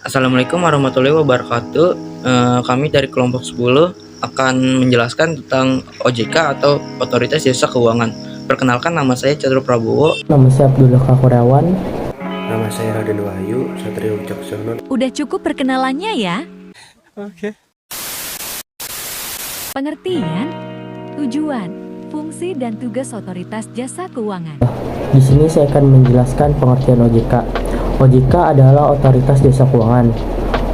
Assalamualaikum warahmatullahi wabarakatuh. Kami dari kelompok 10 akan menjelaskan tentang OJK atau Otoritas Jasa Keuangan. Perkenalkan, nama saya Chandra Prabowo. Nama saya Abdullah Kakurawan. Nama saya Raden Wahyu Satrio Wicaksono. Udah cukup perkenalannya ya? Oke. Pengertian, tujuan, fungsi dan tugas Otoritas Jasa Keuangan. Di sini saya akan menjelaskan pengertian OJK. OJK adalah Otoritas Jasa Keuangan.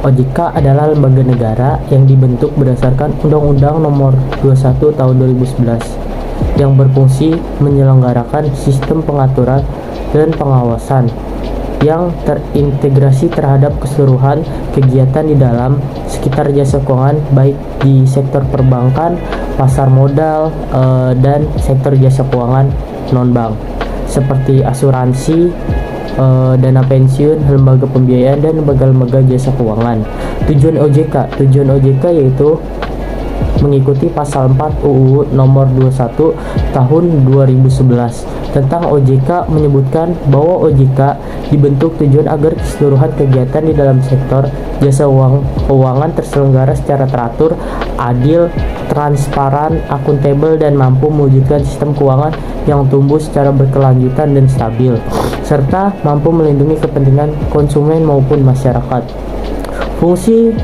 OJK adalah lembaga negara yang dibentuk berdasarkan Undang-Undang Nomor 21 Tahun 2011 yang berfungsi menyelenggarakan sistem pengaturan dan pengawasan yang terintegrasi terhadap keseluruhan kegiatan di dalam sekitar jasa keuangan, baik di sektor perbankan, pasar modal, dan sektor jasa keuangan non-bank seperti asuransi, dana pensiun, lembaga pembiayaan, dan lembaga-lembaga jasa keuangan. Tujuan OJK yaitu mengikuti pasal 4 UU nomor 21 tahun 2011 tentang OJK, menyebutkan bahwa OJK dibentuk tujuan agar keseluruhan kegiatan di dalam sektor jasa keuangan terselenggara secara teratur, adil, transparan, akuntabel, dan mampu mewujudkan sistem keuangan yang tumbuh secara berkelanjutan dan stabil, serta mampu melindungi kepentingan konsumen maupun masyarakat. Fungsi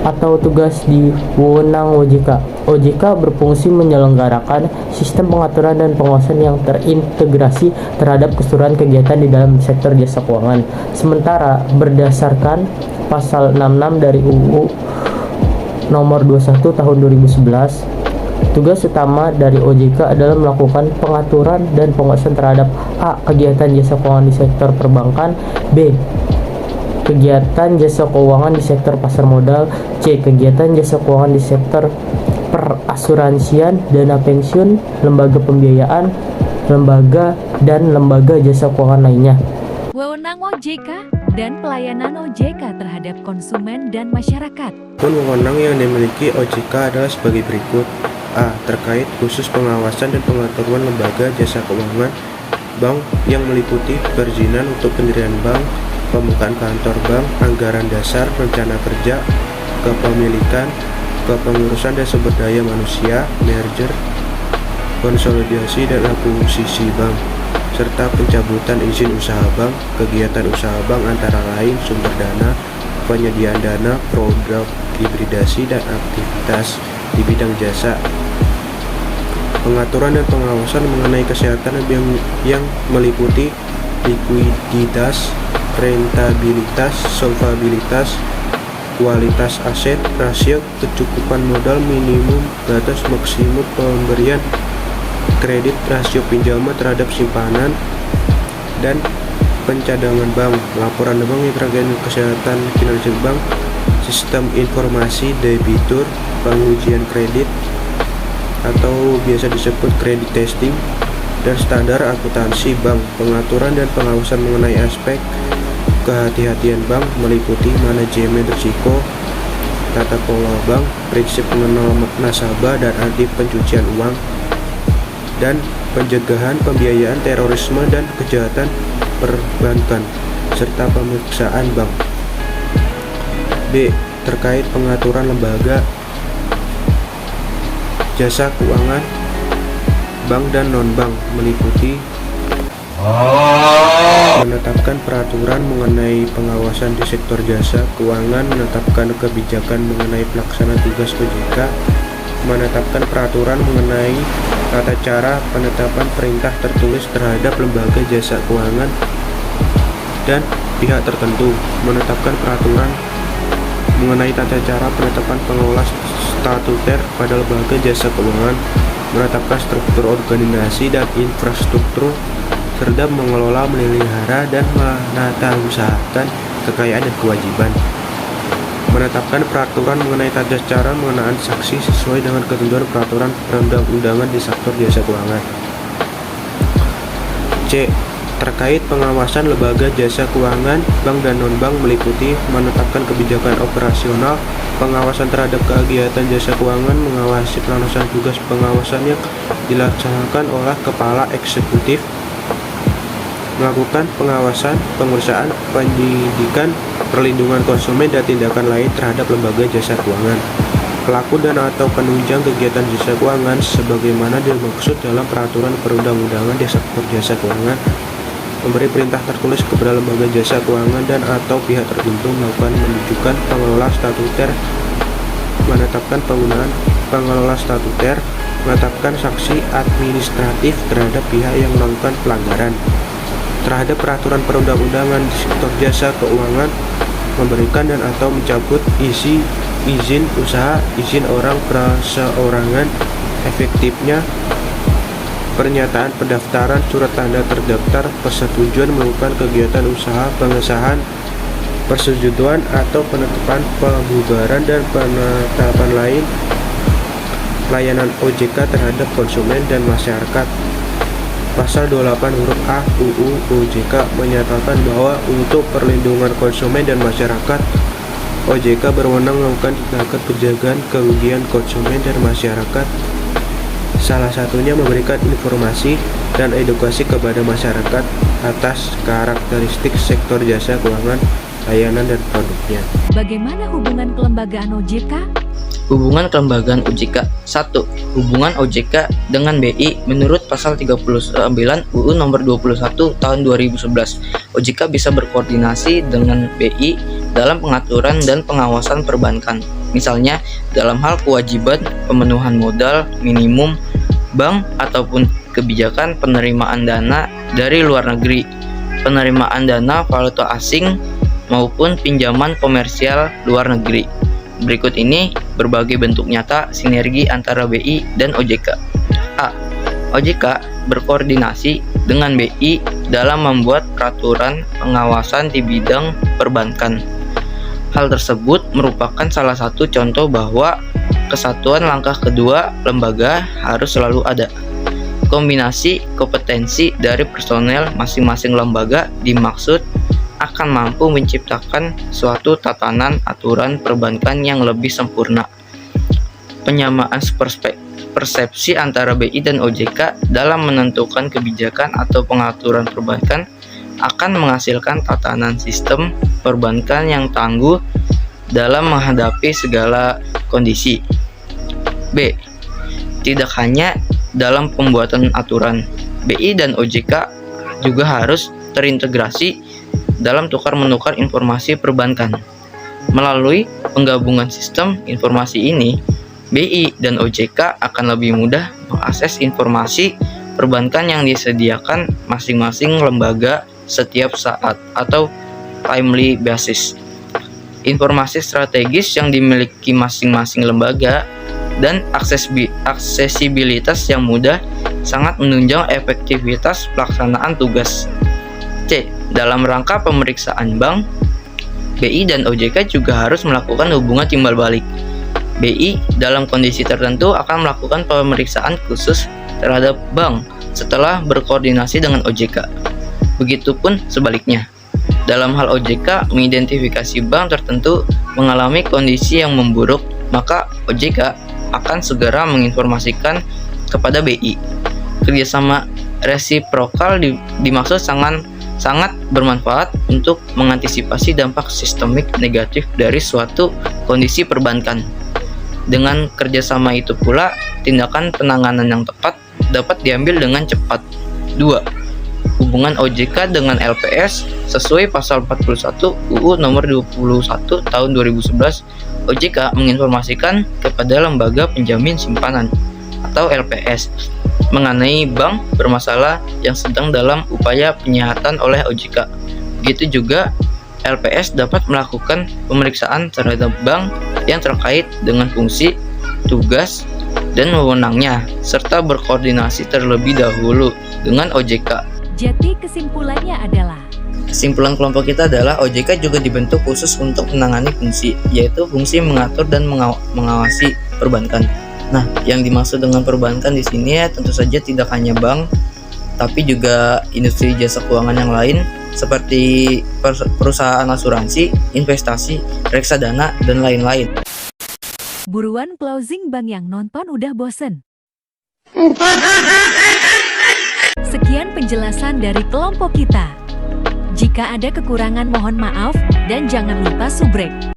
atau tugas di wewenang OJK. OJK berfungsi menyelenggarakan sistem pengaturan dan pengawasan yang terintegrasi terhadap keseluruhan kegiatan di dalam sektor jasa keuangan. Sementara berdasarkan pasal 66 dari UU nomor 21 tahun 2011, tugas utama dari OJK adalah melakukan pengaturan dan pengawasan terhadap A. Kegiatan jasa keuangan di sektor perbankan, B. Kegiatan jasa keuangan di sektor pasar modal, C. Kegiatan jasa keuangan di sektor perasuransian, dana pensiun, lembaga pembiayaan, lembaga jasa keuangan lainnya. Wewenang OJK dan pelayanan OJK terhadap konsumen dan masyarakat. Wewenang yang dimiliki OJK adalah sebagai berikut. A. Terkait khusus pengawasan dan pengaturan lembaga jasa keuangan bank yang meliputi perizinan untuk pendirian bank, pembukaan kantor bank, anggaran dasar, rencana kerja, kepemilikan, kepengurusan dan sumber daya manusia, merger, konsolidasi dan akuisisi bank, serta pencabutan izin usaha bank. Kegiatan usaha bank antara lain sumber dana, penyediaan dana, produk hibridasi, dan aktivitas di bidang jasa. Pengaturan dan pengawasan mengenai kesehatan yang meliputi likuiditas, rentabilitas, solvabilitas, kualitas aset, rasio kecukupan modal, minimum batas maksimum pemberian kredit, rasio pinjaman terhadap simpanan, dan pencadangan bank, laporan bank yang terkait kesehatan kinerja bank, sistem informasi debitur, pengujian kredit atau biasa disebut credit testing, dan standar akuntansi bank. Pengaturan dan pengawasan mengenai aspek kehati-hatian bank meliputi manajemen risiko, tata kelola bank, prinsip mengenal nasabah dan anti pencucian uang, dan pencegahan pembiayaan terorisme dan kejahatan perbankan, serta pemeriksaan bank. B. Terkait pengaturan lembaga jasa keuangan bank dan non-bank meliputi menetapkan peraturan mengenai pengawasan di sektor jasa keuangan, menetapkan kebijakan mengenai pelaksana tugas OJK, menetapkan peraturan mengenai tata cara penetapan perintah tertulis terhadap lembaga jasa keuangan dan pihak tertentu, menetapkan peraturan mengenai tata cara penetapan pengelola statuter pada lembaga jasa keuangan, menetapkan struktur organisasi dan infrastruktur, serta mengelola, memelihara, dan menatausahakan kekayaan dan kewajiban, menetapkan peraturan mengenai tata cara mengenaan saksi sesuai dengan ketentuan peraturan perundang-undangan di sektor jasa keuangan. C. Terkait pengawasan lembaga jasa keuangan bank dan non-bank meliputi menetapkan kebijakan operasional, pengawasan terhadap kegiatan jasa keuangan, mengawasi pelaksanaan tugas pengawasan yang dilaksanakan oleh kepala eksekutif, melakukan pengawasan, pemeriksaan, penyidikan, perlindungan konsumen dan tindakan lain terhadap lembaga jasa keuangan. Pelaku dan atau penunjang kegiatan jasa keuangan sebagaimana dimaksud dalam peraturan perundang-undangan di sektor jasa keuangan memberi perintah tertulis kepada lembaga jasa keuangan dan atau pihak tertentu melakukan menunjukkan pengelola statuter, menetapkan penggunaan pengelola statuter, menetapkan sanksi administratif terhadap pihak yang melakukan pelanggaran terhadap peraturan perundang-undangan di sektor jasa keuangan, memberikan dan atau mencabut izin usaha, izin orang perseorangan, efektifnya pernyataan pendaftaran, surat tanda terdaftar, persetujuan melakukan kegiatan usaha, pengesahan, persetujuan atau penetapan pembubaran dan penetapan lain layanan OJK terhadap konsumen dan masyarakat. Pasal 28 huruf A UU OJK menyatakan bahwa untuk perlindungan konsumen dan masyarakat, OJK berwenang melakukan tindakan penjagaan kerugian konsumen dan masyarakat. Salah satunya memberikan informasi dan edukasi kepada masyarakat atas karakteristik sektor jasa keuangan, layanan, dan produknya. Bagaimana hubungan kelembagaan OJK? Hubungan kelembagaan OJK. 1. Hubungan OJK dengan BI menurut pasal 39 UU nomor 21 tahun 2011. OJK bisa berkoordinasi dengan BI dalam pengaturan dan pengawasan perbankan. Misalnya dalam hal kewajiban pemenuhan modal minimum bank ataupun kebijakan penerimaan dana dari luar negeri, penerimaan dana valuta asing maupun pinjaman komersial luar negeri. Berikut ini berbagai bentuk nyata sinergi antara BI dan OJK. A. OJK berkoordinasi dengan BI dalam membuat peraturan pengawasan di bidang perbankan. Hal tersebut merupakan salah satu contoh bahwa kesatuan langkah kedua lembaga harus selalu ada. Kombinasi kompetensi dari personel masing-masing lembaga dimaksud akan mampu menciptakan suatu tatanan aturan perbankan yang lebih sempurna. Penyamaan persepsi antara BI dan OJK dalam menentukan kebijakan atau pengaturan perbankan akan menghasilkan tatanan sistem perbankan yang tangguh dalam menghadapi segala kondisi. B. Tidak hanya dalam pembuatan aturan, BI dan OJK juga harus terintegrasi dalam tukar-menukar informasi perbankan. Melalui penggabungan sistem informasi ini, BI dan OJK akan lebih mudah mengakses informasi perbankan yang disediakan masing-masing lembaga setiap saat atau timely basis. Informasi strategis yang dimiliki masing-masing lembaga dan aksesibilitas yang mudah sangat menunjang efektivitas pelaksanaan tugas. C. Dalam rangka pemeriksaan bank, BI dan OJK juga harus melakukan hubungan timbal balik. BI dalam kondisi tertentu akan melakukan pemeriksaan khusus terhadap bank setelah berkoordinasi dengan OJK. Begitupun sebaliknya. Dalam hal OJK mengidentifikasi bank tertentu mengalami kondisi yang memburuk, maka OJK akan segera menginformasikan kepada BI. Kerjasama resiprokal dimaksud sangat bermanfaat untuk mengantisipasi dampak sistemik negatif dari suatu kondisi perbankan. Dengan kerjasama itu pula, tindakan penanganan yang tepat dapat diambil dengan cepat. 2. Hubungan OJK dengan LPS sesuai pasal 41 UU nomor 21 tahun 2011. OJK menginformasikan kepada lembaga penjamin simpanan atau LPS mengenai bank bermasalah yang sedang dalam upaya penyihatan oleh OJK. Begitu juga LPS dapat melakukan pemeriksaan terhadap bank yang terkait dengan fungsi, tugas, dan wewenangnya, serta berkoordinasi terlebih dahulu dengan OJK. Jadi kesimpulannya adalah Kesimpulan kelompok kita adalah OJK juga dibentuk khusus untuk menangani fungsi, yaitu fungsi mengatur dan mengawasi perbankan. Nah, yang dimaksud dengan perbankan di sini ya tentu saja tidak hanya bank, tapi juga industri jasa keuangan yang lain seperti perusahaan asuransi, investasi, reksadana, dan lain-lain. buruan closing bank yang nonton udah bosen. Sekian penjelasan dari kelompok kita. Jika ada kekurangan mohon maaf dan jangan lupa subrek.